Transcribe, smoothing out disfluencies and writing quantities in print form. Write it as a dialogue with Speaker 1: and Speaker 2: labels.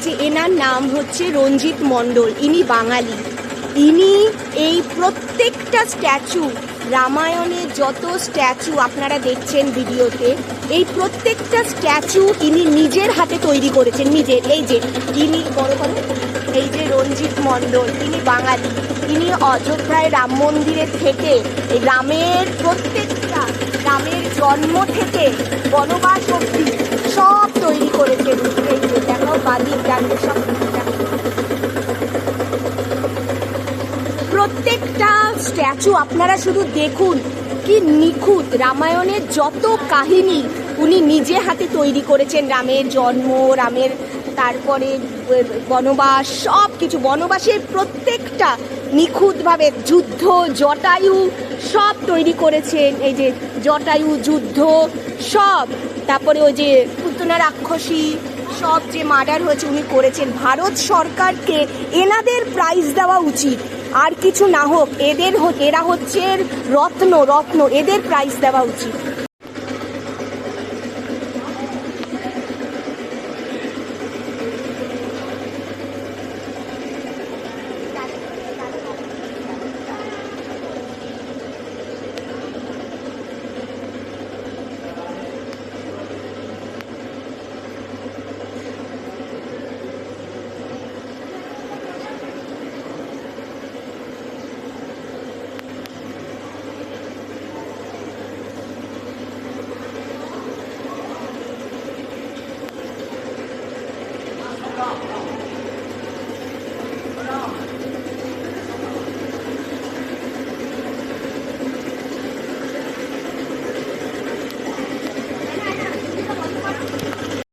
Speaker 1: যে এনার নাম হচ্ছে রঞ্জিত মণ্ডল, ইনি বাঙালি। ইনি এই প্রত্যেকটা স্ট্যাচু, রামায়ণের যত স্ট্যাচু আপনারা দেখছেন ভিডিওতে, এই প্রত্যেকটা স্ট্যাচু ইনি নিজের হাতে তৈরি করেছেন, নিজের। এই যে ইনি বড় বড়, এই যে রঞ্জিত মণ্ডল, ইনি বাঙালি। ইনি অযোধ্যায় রাম মন্দিরের থেকে এই রামের প্রত্যেকটা, রামের জন্ম থেকে বনবাস অবধি সব তৈরি করেছেন। এই যে দেখাও, বালির ডান্ডে সব প্রত্যেকটা স্ট্যাচু আপনারা শুধু দেখুন কি নিখুঁত। রামায়ণের যত কাহিনী উনি নিজে হাতে তৈরি করেছেন, রামের জন্ম, রামের তারপরে বনবাস, সব কিছু, বনবাসের প্রত্যেকটা নিখুঁতভাবে, যুদ্ধ, জটায়ু সব তৈরি করেছেন। এই যে জটায়ু, যুদ্ধ সব, তারপরে ওই যে পুতনা রাক্ষসী সব যে মার্ডার হয়েছে উনি করেছেন। ভারত সরকারকে এনাদের প্রাইজ দেওয়া উচিত, আর কিছু না হোক, এরা হচ্ছে রত্ন, এদের প্রাইজ দেওয়া উচিত।